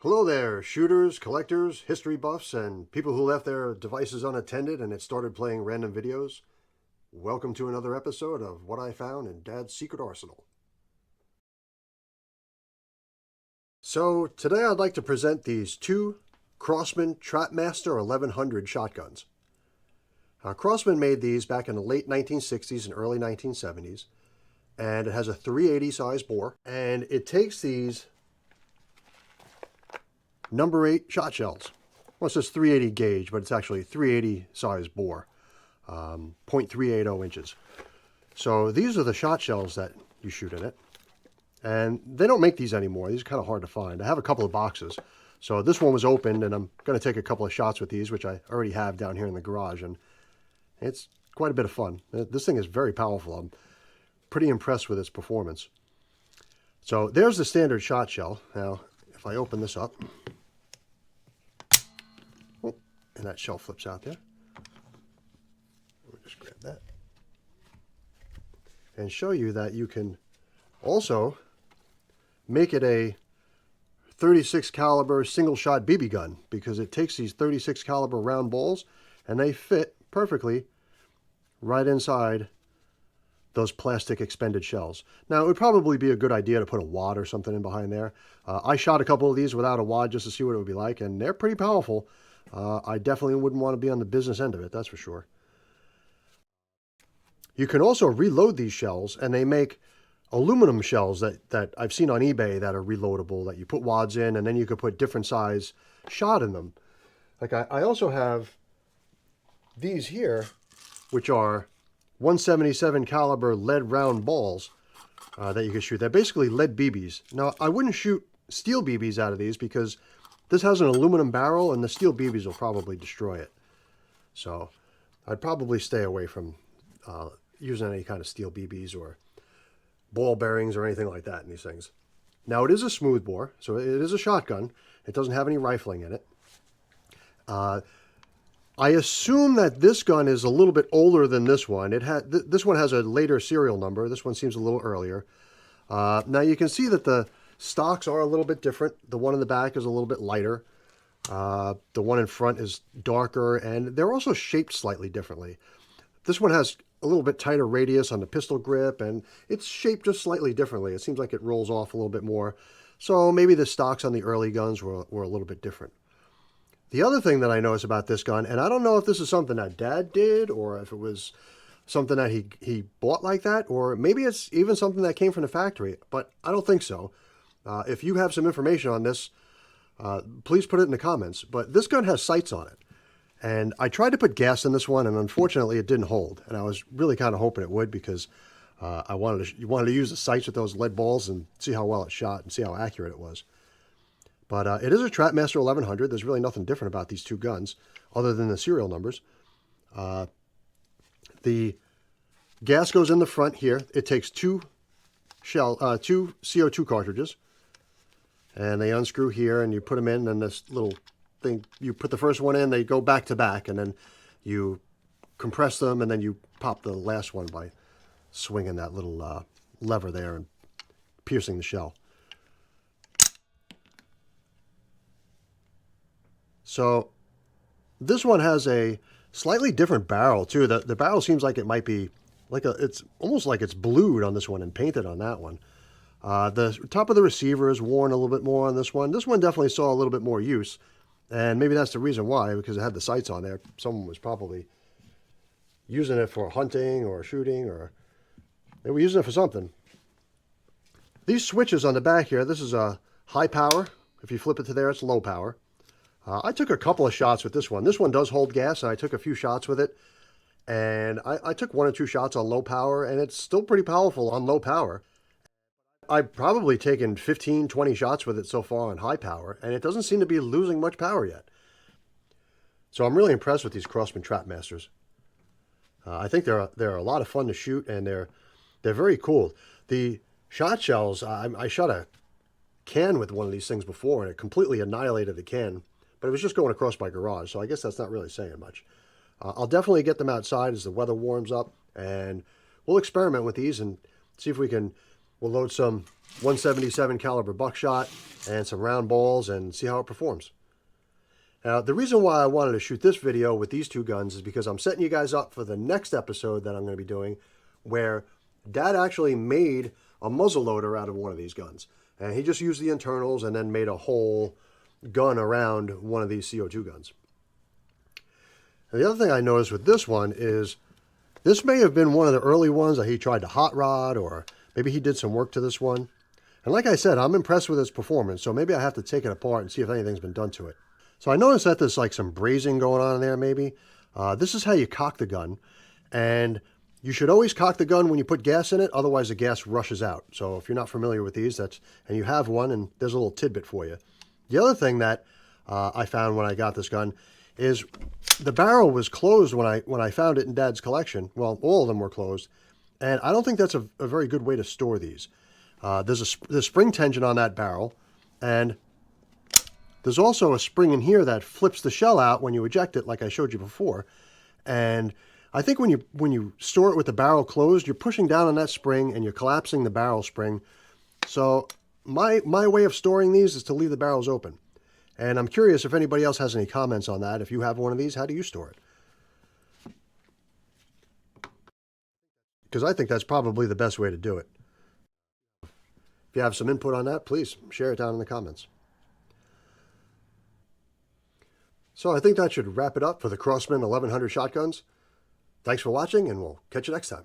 Hello there, shooters, collectors, history buffs, and people who left their devices unattended and it started playing random videos. Welcome to another episode of What I Found in Dad's Secret Arsenal. So, today I'd like to present these two Crosman Trapmaster 1100 shotguns. Crosman made these back in the late 1960s and early 1970s, and it has a 380 size bore, and it takes these number 8 shot shells. Well, it says 380 gauge, but it's actually 380 size bore, 0.380 inches. So these are the shot shells that you shoot in it. And they don't make these anymore. These are kind of hard to find. I have a couple of boxes. So this one was opened, and I'm going to take a couple of shots with these, which I already have down here in the garage. And it's quite a bit of fun. This thing is very powerful. I'm pretty impressed with its performance. So there's the standard shot shell. Now, if I open this up, and that shell flips out there. Let me just grab that. And show you that you can also make it a 36 caliber single shot BB gun, because it takes these 36 caliber round balls and they fit perfectly right inside those plastic expended shells. Now, it would probably be a good idea to put a wad or something in behind there. I shot a couple of these without a wad just to see what it would be like, and they're pretty powerful. I definitely wouldn't want to be on the business end of it, that's for sure. You can also reload these shells, and they make aluminum shells that I've seen on eBay that are reloadable, that you put wads in, and then you could put different size shot in them. Like I also have these here, which are 177 caliber lead round balls that you can shoot. They're basically lead BBs. Now, I wouldn't shoot steel BBs out of these because this has an aluminum barrel, and the steel BBs will probably destroy it. So I'd probably stay away from using any kind of steel BBs or ball bearings or anything like that in these things. Now, it is a smooth bore, so it is a shotgun. It doesn't have any rifling in it. I assume that this gun is a little bit older than this one. This one has a later serial number. This one seems a little earlier. Now, you can see that the stocks are a little bit different. The one in the back is a little bit lighter. The one in front is darker, and they're also shaped slightly differently. This one has a little bit tighter radius on the pistol grip, and it's shaped just slightly differently. It seems like it rolls off a little bit more. So maybe the stocks on the early guns were a little bit different. The other thing that I noticed about this gun, and I don't know if this is something that Dad did, or if it was something that he bought like that, or maybe it's even something that came from the factory, but I don't think so. If you have some information on this, please put it in the comments. But this gun has sights on it. And I tried to put gas in this one, and unfortunately it didn't hold. And I was really kind of hoping it would, because I wanted to use the sights with those lead balls and see how well it shot and see how accurate it was. But it is a Trapmaster 1100. There's really nothing different about these two guns other than the serial numbers. The gas goes in the front here. It takes two CO2 cartridges. And they unscrew here, and you put them in, and this little thing, you put the first one in, they go back to back, and then you compress them, and then you pop the last one by swinging that little lever there and piercing the shell. So this one has a slightly different barrel too. The barrel seems like it might be like it's almost like it's blued on this one and painted on that one. The top of the receiver is worn a little bit more on this one. This one definitely saw a little bit more use, and maybe that's the reason why, because it had the sights on there. Someone was probably using it for hunting or shooting, or they were using it for something. These switches on the back here, this is a high power. If you flip it to there, it's low power. I took a couple of shots with this one. This one does hold gas, and I took a few shots with it. And I took 1 or 2 shots on low power, and it's still pretty powerful on low power. I've probably taken 15, 20 shots with it so far on high power, and it doesn't seem to be losing much power yet. So I'm really impressed with these Crosman Trapmasters. I think they're a lot of fun to shoot, and they're very cool. The shot shells, I shot a can with one of these things before, and it completely annihilated the can, but it was just going across my garage, so I guess that's not really saying much. I'll definitely get them outside as the weather warms up, and we'll experiment with these and see if we can We'll load some 177 caliber buckshot and some round balls and see how it performs. Now, the reason why I wanted to shoot this video with these two guns is because I'm setting you guys up for the next episode that I'm going to be doing, where Dad actually made a muzzle loader out of one of these guns. And he just used the internals and then made a whole gun around one of these CO2 guns. And the other thing I noticed with this one is this may have been one of the early ones that he tried to hot rod, or maybe he did some work to this one. And like I said, I'm impressed with its performance, so maybe I have to take it apart and see if anything's been done to it. So I noticed that there's like some brazing going on in there maybe. This is how you cock the gun. And you should always cock the gun when you put gas in it, otherwise the gas rushes out. So if you're not familiar with these, and you have one, and there's a little tidbit for you. The other thing that I found when I got this gun is the barrel was closed when I found it in Dad's collection. Well, all of them were closed. And I don't think that's a very good way to store these. There's spring tension on that barrel, and there's also a spring in here that flips the shell out when you eject it, like I showed you before. And I think when you store it with the barrel closed, you're pushing down on that spring and you're collapsing the barrel spring. So my way of storing these is to leave the barrels open. And I'm curious if anybody else has any comments on that. If you have one of these, how do you store it? Because I think that's probably the best way to do it. If you have some input on that, please share it down in the comments. So I think that should wrap it up for the Crosman 1100 shotguns. Thanks for watching, and we'll catch you next time.